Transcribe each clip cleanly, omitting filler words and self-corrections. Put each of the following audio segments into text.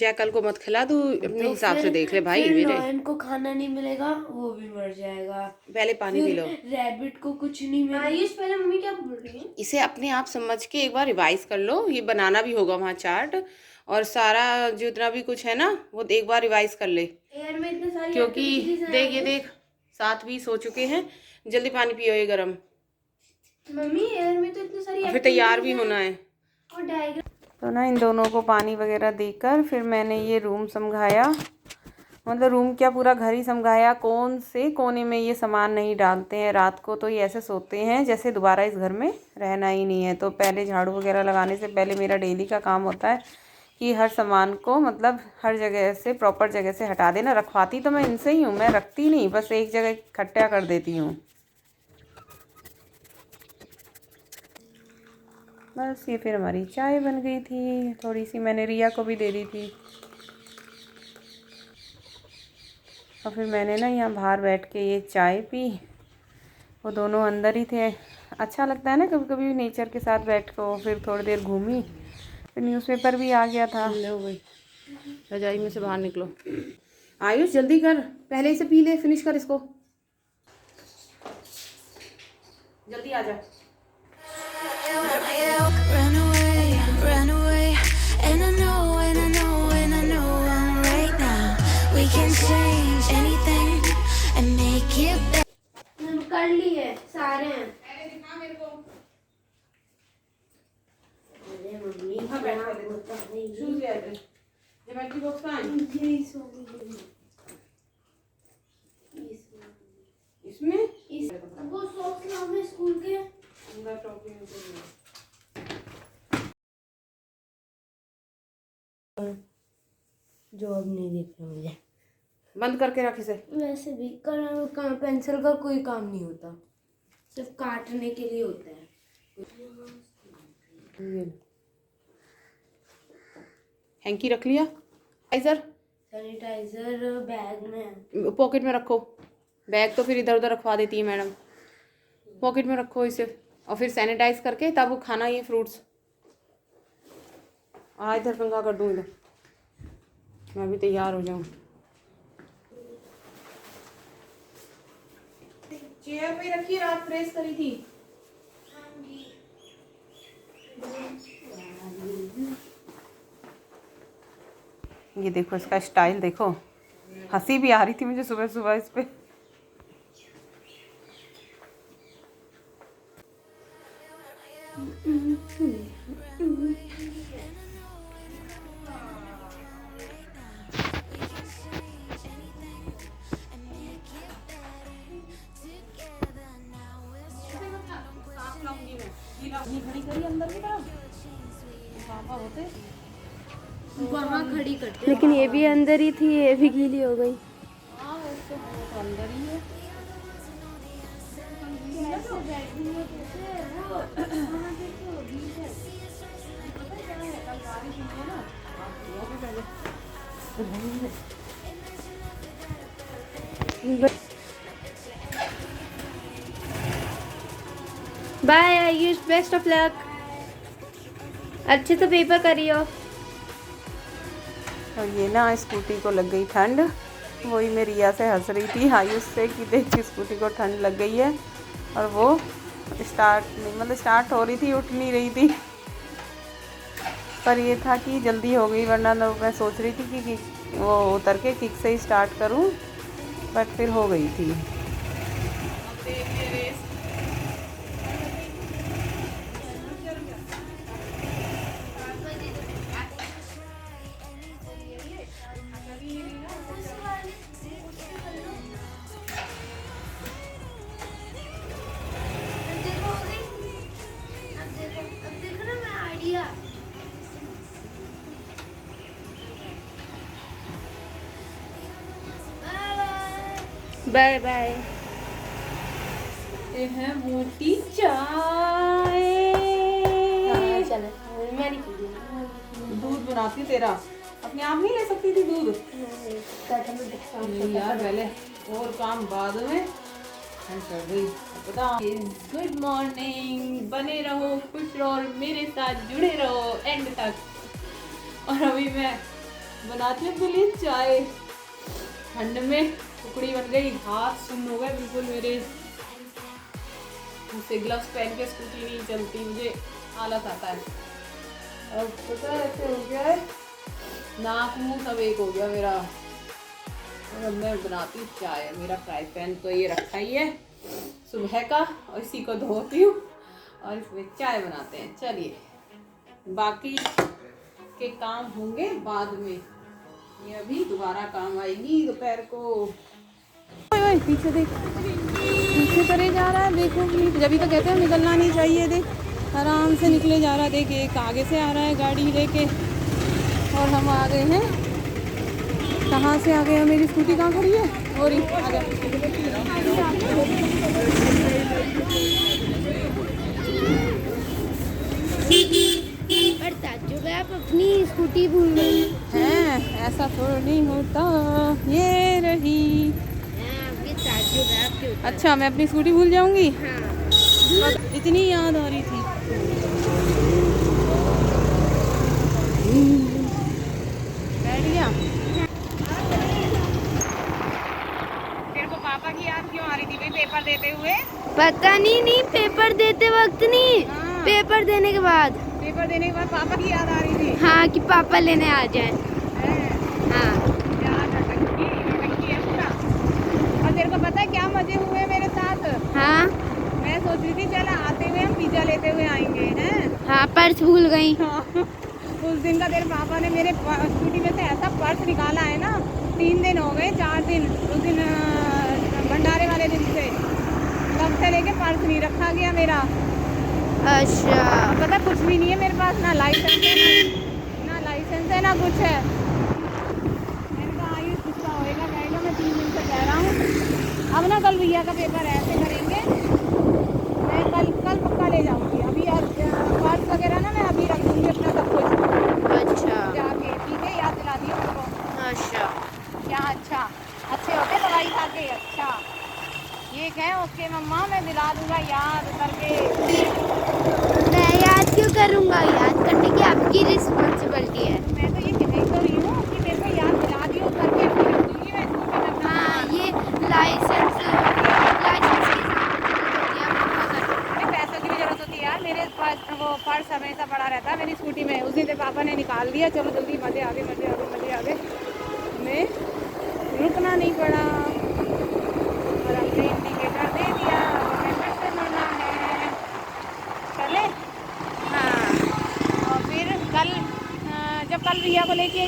Jackal को मत खिला, तू अपने हिसाब से देख ले भाई। फिर नॉयन को खाना नहीं मिलेगा, वो भी मर जाएगा। पहले पानी पी लो। रैबिट को कुछ नहीं मिलेगा। आयुष पहले मम्मी क्या बोल रही है? इसे अपने आप समझ के एक बार रिवाइज कर लो। ये बनाना भी होगा वहाँ चार्ट, और सारा जितना भी कुछ है ना वो एक बार रिवाइज कर ले। एयर में इतने सारी क्योंकि activities हैं। देख ये देख 7:20 हो चुके हैं। जल्दी पानी पियो ये गरम। मम्मी एयर में तो इतनी सारी फिर तैयार भी होना है। और डायग्राम तो ना इन दोनों को पानी वगैरह देकर फिर मैंने ये रूम समझाया, मतलब रूम क्या पूरा घर ही समझाया। कौन से कोने में ये सामान नहीं डालते हैं, रात को तो ये ऐसे सोते हैं जैसे दोबारा इस घर में रहना ही नहीं है। तो पहले झाड़ू वगैरह लगाने से पहले मेरा डेली का काम होता है कि हर सामान को मतलब हर जगह से प्रॉपर जगह से हटा देना। रखवाती तो मैं इनसे ही हूँ, मैं रखती नहीं, बस एक जगह इकट्ठा कर देती हूँ। बस ये फिर हमारी चाय बन गई थी, थोड़ी सी मैंने रिया को भी दे दी थी। और फिर मैंने ना यहाँ बाहर बैठ के ये चाय पी। वो दोनों अंदर ही थे। अच्छा लगता है ना कभी कभी नेचर के साथ बैठ को। फिर थोड़ी देर घूमी, फिर न्यूज़पेपर भी आ गया था। लो भाई रजाई में से बाहर निकलो। आयुष जल्दी कर, पहले इसे पी ले, फिनिश कर इसको, जल्दी आ जा। Run away, run away. And I know, and I know, and I know I'm right now. We can change anything and make it better. कर ली है, सारे हैं। अरे मम्मी ज्योमेट्री बॉक्स कहाँ है? इसमें वो सॉक्स लाओ मैं स्कूल के। जॉब नहीं दिख रहा मुझे। बंद करके रख इसे। वैसे भी कलर पेंसिल का कोई काम नहीं होता, सिर्फ काटने के लिए होता है। हैंकी रख लिया। सैनिटाइजर बैग में, पॉकेट में रखो। बैग तो फिर इधर उधर रखवा देती है मैडम। पॉकेट में रखो इसे, और फिर सैनिटाइज करके तब खाना ये फ्रूट्स। इधर पंगा कर दूँ, इधर मैं भी तैयार हो जाऊँ। चेयर पे रखी, रात प्रेस करी थी। ये देखो इसका स्टाइल देखो, हंसी भी आ रही थी मुझे सुबह सुबह इस पे। वहाँ खड़ी करते, लेकिन ये भी अंदर ही थी, ये भी गीली हो गई। अंदर ही है। Bye Ayush, best of luck. अच्छे से पेपर करियो। और ये ना स्कूटी को लग गई ठंड। वही मैं रिया से हंस रही थी, आयुष से, कि देख स्कूटी को ठंड लग गई है। और वो स्टार्ट नहीं, मतलब स्टार्ट हो रही थी, उठ नहीं रही थी। पर ये था कि जल्दी हो गई, वरना तो मैं सोच रही थी कि वो उतर के किक से ही स्टार्ट करूं, बट फिर हो गई थी। Bye bye. ये है मोटी चाय। दूध बनाती तेरा, अपने आप नहीं ले सकती थी दूध? नहीं यार, पहले और काम बाद में कर गई। गुड मॉर्निंग, बने रहो, खुश रहो और मेरे साथ जुड़े रहो एंड तक। और अभी मैं बनाती हूँ अपने लिए चाय। ठंड में टुकड़ी बन गई, हाथ सुन्न हो गए बिल्कुल मेरे। मुझसे ग्लव्स पहन के स्कूटी नहीं चलती, मुझे आलस आता है। अब पता है ऐसे हो गया है, नाक मुंह सब एक हो गया मेरा। और अब मैं बनाती हूँ चाय। मेरा फ्राई पैन तो ये रखा ही है सुबह का, और इसी को धोती हूँ और इसमें चाय बनाते हैं। चलिए, बाकी के काम होंगे बाद में, ये अभी दोबारा काम आएगी दोपहर को। ओए ओए पीछे देख, पीछे करे जा रहा है, देखो प्लीज। जब तो कहते हैं निकलना नहीं चाहिए, देख आराम से निकले जा रहा है। देख एक आगे से आ रहा है गाड़ी लेके, और हम आ गए हैं। कहाँ से आ गए हैं? मेरी स्कूटी कहाँ खड़ी है? और आ जा। पर ताज्जुब है, आप अपनी स्कूटी भूल गए हैं, ऐसा थोड़ा नहीं होता। ये रही। आपकी ताज्जुब है आपके ऊपर। अच्छा, मैं अपनी स्कूटी भूल जाऊंगी? हाँ। इतनी याद आ रही थी। बैठ गया। तेरे को पापा की याद क्यों आ रही थी भाई पेपर देते हुए? पता नहीं पेपर देते वक्त नहीं, हाँ। पेपर देने के बाद। पेपर देने के बाद पापा की याद आ रही थी। हाँ, कि पापा लेने आ जाएं। हाँ। यार नटंकी है पूरा। और तेरे को पता है क्या मजे हुए मेरे साथ? हाँ। मैं सोच रही थी चल आते हुए हम पिज्जा लेते हुए आएंगे, हैं? हाँ, पर्स भूल गई। हाँ। उस दिन का तेरे पापा ने मेरे स्कूटी में से ऐसा पर्स निकाला है ना, 3 दिन हो गए, 4 दिन। उस दिन भंडारे वाले दिन से तब से लेके पर्स नहीं रखा गया मेरा। अच्छा। पता कुछ भी नहीं है मेरे पास, ना लाइसेंस है, ना लाइसेंस है, ना कुछ है। मैंने कहा आइए कुछ होएगा कहेगा, मैं 3 दिन से कह रहा हूँ। अब ना कल भैया का पेपर ऐसे करेंगे, मैं कल पक्का ले जाऊँगी। अभी पर्स वगैरह ना मैं अभी रख दूँगी अपना सब कुछ। अच्छा। जाके ठीक है, याद दिला दी उनको। अच्छा। क्या अच्छा? अच्छे होते दवाई खा के? अच्छा ये कहें ओके मम्मा, मैं दिला दूँगा याद करके। मैं याद क्यों करूँगा? याद करने की आपकी रिस्पॉन्सिबिलिटी है। मैं तो ये कह तो रही हूँ कि मेरे को याद दिला दियो करके रख दूँगी मैं स्कूटी में अपना। हाँ, ये लाइसेंस की पैसों की भी जरूरत होती है यार। मेरे पास वो पर्स हमेशा पड़ा रहता है मेरी स्कूटी में। उस दिन तेरे पापा ने निकाल दिया, चलो जल्दी, मज़े आ गए, मज़े आ गए, मज़े आ गए। हमें रुकना नहीं पड़ा और हमने इंडिकेटर दे दिया, हमें फिर से मुड़ना है। चले? हाँ। और फिर कल जब कल रिया को लेके,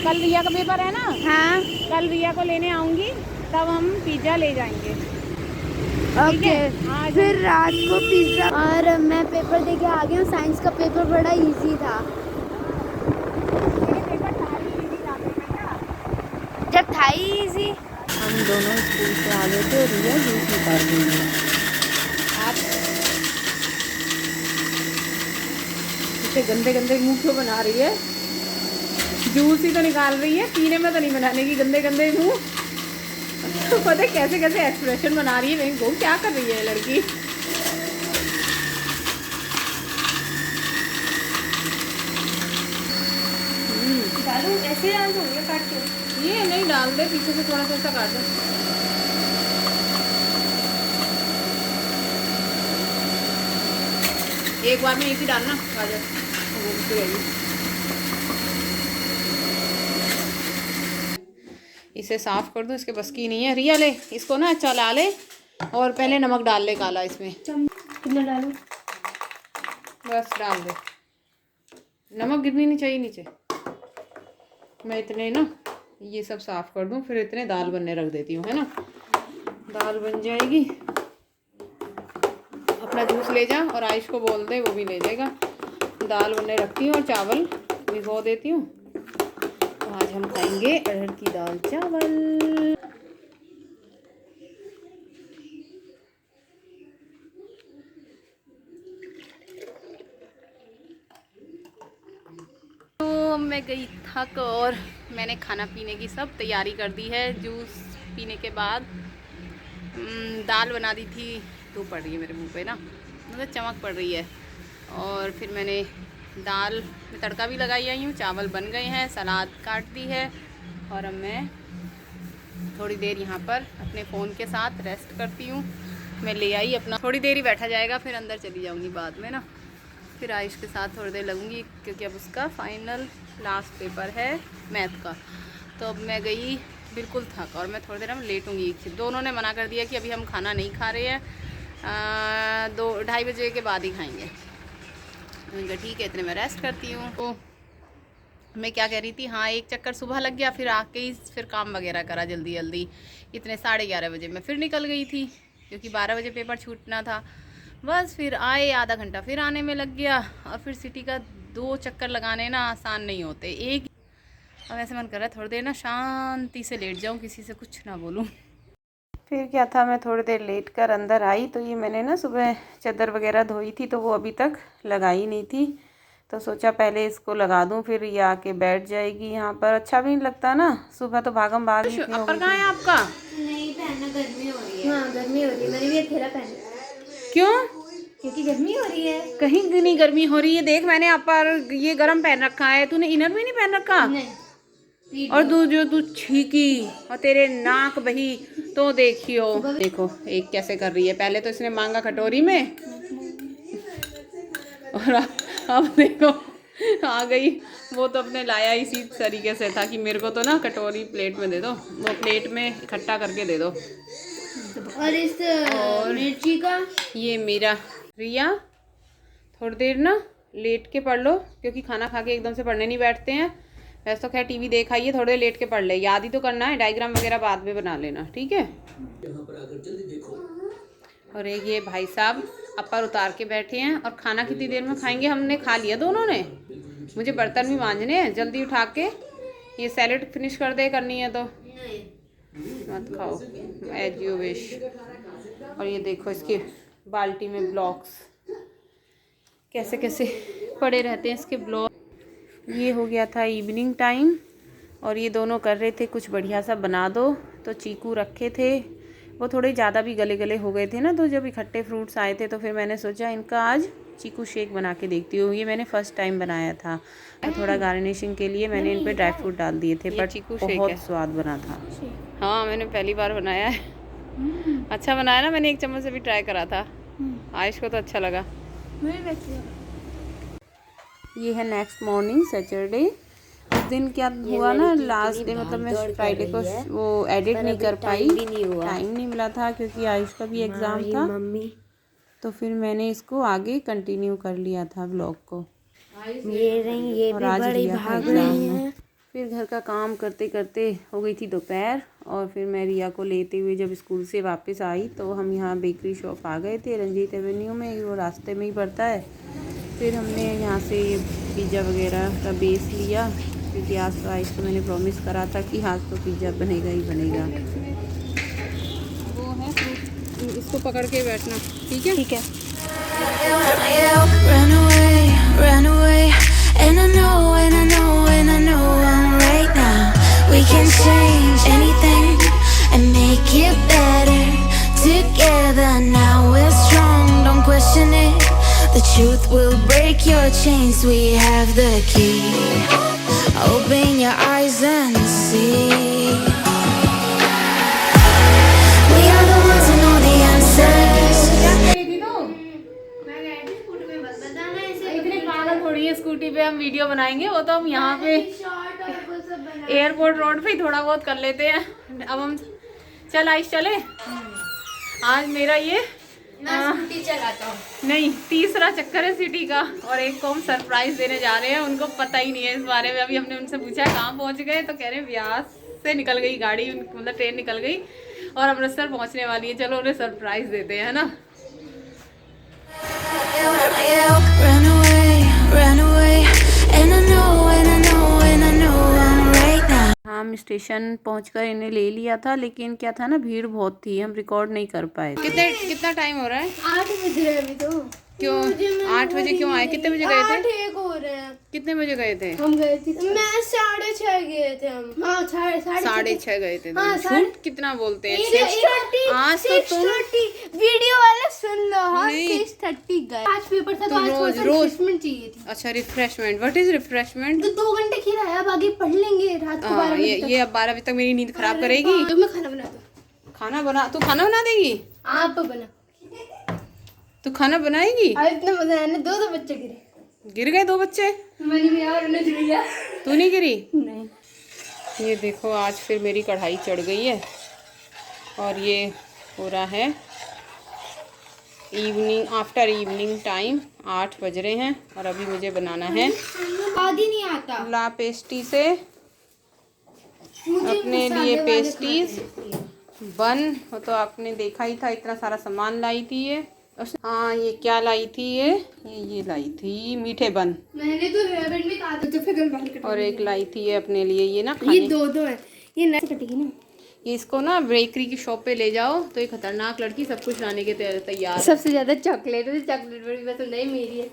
कल रिया का पेपर है ना? हाँ। कल रिया को लेने आऊँगी, तब हम पिज़्ज़ा ले जाएंगे। ओके। हाँ, फिर रात को पिज्ज़ा। और मैं पेपर दे के आ गई हूँ। साइंस का पेपर बड़ा इजी था। जब था ही इजी। हम दोनों स्कूल से आ गए थे, रिया जूस निकाल रही है। आप इसे गंदे गंदे मुंह क्यों बना रही है? जूस ही तो निकाल रही है, पीने में तो नहीं बनाने की गंदे गंदे मुंह। पता है कैसे कैसे एक्सप्रेशन बना रही है। मैं को क्या कर रही है लड़की? ऐसे डाल दूँगी काट के। ये नहीं डाल दे, पीछे से थोड़ा सा काट दे। एक बार में एक ही डालना गाजर, घूमती रहेगी। इसे साफ कर दो, इसके बस की नहीं है। रिया ले इसको ना चला ले, और पहले नमक डाल ले काला इसमें। कितना डालूं? बस डाल दे, नमक गिरनी नहीं चाहिए नीचे। मैं इतने ना ये सब साफ कर दूं, फिर इतने दाल बनने रख देती हूँ, है ना? दाल बन जाएगी। अपना जूस ले जा और आयुष को बोल दे, वो भी ले जाएगा। दाल बनने रखती हूँ और चावल भिगो देती हूँ। तो आज हम खाएंगे अरहर की दाल चावल। तो मैं गई थक और मैंने खाना पीने की सब तैयारी कर दी है। जूस पीने के बाद दाल बना दी थी। धूप पड़ रही है मेरे मुंह पे ना, मतलब चमक पड़ रही है। और फिर मैंने दाल में तड़का भी लगाई आई हूँ, चावल बन गए हैं, सलाद काट दी है और अब मैं थोड़ी देर यहाँ पर अपने फ़ोन के साथ रेस्ट करती हूँ। मैं ले आई अपना, थोड़ी देर ही बैठा जाएगा, फिर अंदर चली जाऊँगी बाद में ना, फिर आयुष के साथ थोड़ी देर लगूंगी क्योंकि अब उसका फाइनल लास्ट पेपर है मैथ का। तो अब मैं गई बिल्कुल थक और मैं थोड़ी देर में लेटूंगी। दोनों ने मना कर दिया कि अभी हम खाना नहीं खा रहे हैं, 2-2:30 बजे के बाद ही खाएंगे। उनका ठीक है, इतने में रेस्ट करती हूँ। तो मैं क्या कह रही थी, हाँ एक चक्कर सुबह लग गया, फिर आके ही फिर काम वगैरह करा जल्दी जल्दी। इतने 11:30 बजे मैं फिर निकल गई थी क्योंकि 12 बजे पेपर छूटना था। बस फिर आए, आधा घंटा फिर आने में लग गया और फिर सिटी का 2 चक्कर लगाने ना आसान नहीं होते। एक अब ऐसे मन कर रहा है थोड़ी देर ना शांति से लेट जाऊँ, किसी से कुछ ना बोलूँ। फिर क्या था, मैं थोड़ी देर लेट कर अंदर आई तो ये मैंने ना सुबह चादर वगैरह धोई थी तो वो अभी तक लगाई नहीं थी, तो सोचा पहले इसको लगा दूं, फिर ये आके बैठ जाएगी यहाँ पर। अच्छा भी नहीं लगता ना, सुबह तो भागम भाग। अपर कहाँ है आपका? नहीं पहनना, गर्मी हो रही है। हाँ गर्मी हो रही है, मैंने भी अकेला पहना। क्यों? क्योंकि गर्मी हो रही है। कहीं नहीं गर्मी हो रही है, देख मैंने अपर ये गर्म पहन रखा है, तूने इनर भी नहीं पहन रखा। नहीं। और तू छीकी और तेरे नाक बही तो देखियो, देखो एक कैसे कर रही है। पहले तो इसने मांगा कटोरी में और अब देखो आ गई। वो तो अपने लाया इसी तरीके से था कि मेरे को तो ना कटोरी प्लेट में दे दो, वो प्लेट में इकट्ठा करके दे दो। और इस मिर्ची का ये मेरा रिया, थोड़ी देर ना लेट के पढ़ लो क्योंकि खाना खा के एकदम से पढ़ने नहीं बैठते हैं। वैसे तो खैर टीवी देख आइए, थोड़ी देर लेट के पढ़ ले, याद ही तो करना है, डायग्राम वगैरह बाद में बना लेना, ठीक है। और एक ये भाई साहब अपर उतार के बैठे हैं और खाना कितनी देर में खाएंगे, हमने खा लिया दोनों ने। मुझे बर्तन भी मांजने हैं, जल्दी उठा के ये सैलेड फिनिश कर दे, करनी है तो मत खाओ एज यू विश। और ये देखो इसके बाल्टी में ब्लॉक्स कैसे कैसे पड़े रहते हैं इसके ब्लॉक। ये हो गया था इवनिंग टाइम और ये दोनों कर रहे थे कुछ बढ़िया सा बना दो। तो चीकू रखे थे, वो थोड़े ज़्यादा भी गले गले हो गए थे ना, तो जब इकट्ठे फ्रूट्स आए थे तो फिर मैंने सोचा इनका आज चीकू शेक बना के देखती हूँ। ये मैंने फ़र्स्ट टाइम बनाया था, थोड़ा गार्निशिंग के लिए मैंने इन पे ड्राई फ्रूट डाल दिए थे, बट बहुत स्वाद बना था। हाँ मैंने पहली बार बनाया है, अच्छा बनाया ना, मैंने 1 चम्मच से भी ट्राई करा था, आयुष को तो अच्छा लगा। ये है नेक्स्ट मॉर्निंग सैटरडे। उस दिन क्या हुआ ना, लास्ट डे मतलब मैं फ्राइडे को वो एडिट नहीं कर पाई, टाइम नहीं मिला था क्योंकि आयुष का भी एग्ज़ाम था। तो फिर मैंने इसको आगे कंटिन्यू कर लिया था व्लॉग को। ये और आज रिया का एग्ज़ाम है। फिर घर का काम करते करते हो गई थी दोपहर और फिर मैं रिया को लेते हुए जब स्कूल से वापस आई तो हम यहाँ बेकरी शॉप आ गए थे, रंजीत एवेन्यू में, वो रास्ते में ही पड़ता है। फिर हमने यहाँ से पिज़्ज़ा वगैरह का बेस लिया क्योंकि आज तो आयुष को मैंने प्रॉमिस करा था कि आज तो पिज़्ज़ा बनेगा ही बनेगा। वो है फ्रूट, इसको पकड़ के बैठना, ठीक है? ठीक है। Run away, and I know, and I know, and I know I'm right now. We can change anything and make it better together. Now we're strong, don't question it. The truth will break your chains. We have the key. Open your eyes and see. We are the ones who know the answers. इतने पागल थोड़ी है, scooty पे हम video बनाएंगे, वो तो हम यहाँ पे एयरपोर्ट रोड पे ही थोड़ा बहुत कर लेते हैं। अब हम चल आइस चले। आज मेरा ये स्कूटी चलाता हूँ, नहीं 3रा चक्कर है सिटी का और एक को हम सरप्राइज देने जा रहे हैं, उनको पता ही नहीं है इस बारे में। अभी हमने उनसे पूछा कहाँ पहुँच गए तो कह रहे ब्यास से निकल गई गाड़ी, मतलब ट्रेन निकल गई और अमृतसर पहुँचने वाली है। चलो उन्हें सरप्राइज देते हैं ना। Run away, and I know, and I know, and I know I'm right now. हम स्टेशन पहुंचकर इन्हें ले लिया था, लेकिन क्या था ना भीड़ बहुत थी, हम रिकॉर्ड नहीं कर पाए। कितना टाइम हो रहा है? 8 बज रहे अभी तो। क्यों 8 बजे क्यों आए? कितने बजे गए थे? 8 हो रहे हैं। कितने बजे गए थे? हम गए थे, मैं 6:30 गए थे हम। हाँ 6:30 गए थे। हाँ, झूठ कितना बोलते हैं। 6:30 आज तो तुम वीडियो वाला सुन लो, हाँ नहीं। 6:30 गए, आज पेपर था तो आज थोड़ा सा रोज रिफ्रेशमेंट चाहिए थी। अच्छा रिफ्रेशमेंट, व्हाट इज रिफ्रेशमेंट? तो 2 घंटे खेला है, अब आगे पढ़ लेंगे रात को 12 बजे तक। ये अब 12 बजे तक मेरी नींद खराब करेगी। तो मैं खाना बना दूँ। खाना बना, तू खाना बना देगी? आप बना, तू खाना बनाएगी? आज इतना मजा आया ना, 2 बच्चे गिरे, गिर गए 2 बच्चे? मैंने भी और उन्हें गिर गया। तू नहीं गिरी? नहीं, ये देखो आज फिर मेरी कढ़ाई चढ़ गई है और ये हो रहा है इवनिंग, आफ्टर इवनिंग टाइम 8 बज रहे हैं और अभी मुझे बनाना है बाद ही नहीं आता ला पेस्टी से मुझे अपने मसाले लिए वाले पेस्टीज खाने बन। वो तो आपने देखा ही था, इतना सारा सामान लाई थी ये। हाँ ये क्या लाई थी, ये लाई थी मीठे बन, मैंने तो रैबिट में कहा था तो फिर बाल कटा। और एक लाई थी ये अपने लिए ये ना ये खाने। 2 है, ये नैसे कटेगी ना। ये इसको ना बेकरी की शॉप पे ले जाओ तो ये खतरनाक लड़की सब कुछ लाने के तैयार है। सबसे ज्यादा चॉकलेट बड़ी पसंद है मेरी है।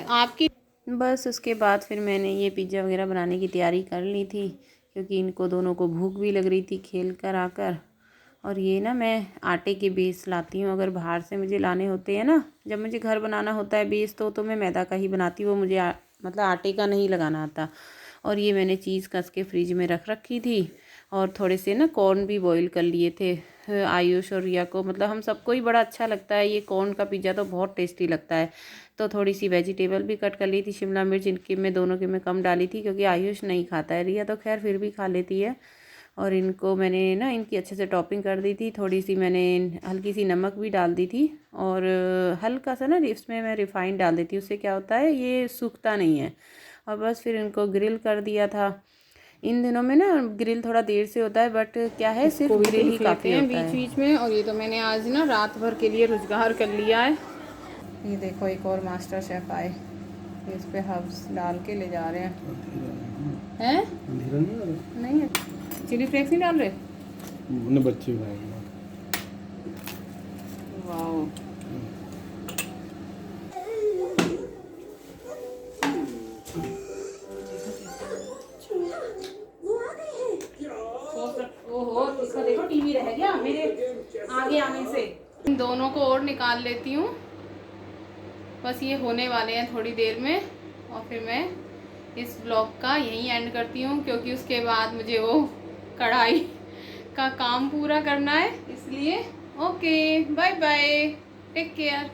हाँ, आपकी। बस उसके बाद फिर मैंने ये पिज़्ज़ा वगैरह बनाने की तैयारी कर ली थी क्योंकि इनको दोनों को भूख भी लग रही थी खेल कर आकर। और ये ना मैं आटे के बेस लाती हूँ, अगर बाहर से मुझे लाने होते हैं ना, जब मुझे घर बनाना होता है बेस तो मैं मैदा का ही बनाती हूँ, वो मुझे मतलब आटे का नहीं लगाना आता। और ये मैंने चीज़ कस के फ्रिज में रख रखी थी और थोड़े से ना कॉर्न भी बॉईल कर लिए थे। आयुष और रिया को, मतलब हम सबको ही बड़ा अच्छा लगता है ये कॉर्न का पिज़्ज़ा, तो बहुत टेस्टी लगता है। तो थोड़ी सी वेजिटेबल भी कट कर ली थी, शिमला मिर्च इनके में दोनों के में कम डाली थी क्योंकि आयुष नहीं खाता है, रिया तो खैर फिर भी खा लेती है। और इनको मैंने ना इनकी अच्छे से टॉपिंग कर दी थी, थोड़ी सी मैंने हल्की सी नमक भी डाल दी थी और हल्का सा ना इसमें मैं रिफ़ाइन डाल देती हूँ, उससे क्या होता है ये सूखता नहीं है। और बस फिर इनको ग्रिल कर दिया था। इन दिनों में ना ग्रिल थोड़ा देर से होता है बट क्या है सिर्फ ग्रिल ही काफ़ी होता है बीच में। और ये तो मैंने आज ना रात भर के लिए रुजगार कर लिया है। ये देखो एक और मास्टर शेफ़ आए, इस पे हब्स डाल के ले जा रहे हैं। नहीं है चिली फ्लेक्स नहीं डाल रहे? उन्हें बच्चे खाएंगे। वाओ ओहो, इसका देखो टीवी रह गया मेरे आगे आने से। इन दोनों को और निकाल लेती हूँ, बस ये होने वाले हैं थोड़ी देर में और फिर मैं इस ब्लॉग का यहीं एंड करती हूँ क्योंकि उसके बाद मुझे वो कढ़ाई का काम पूरा करना है, इसलिए okay bye bye, take care.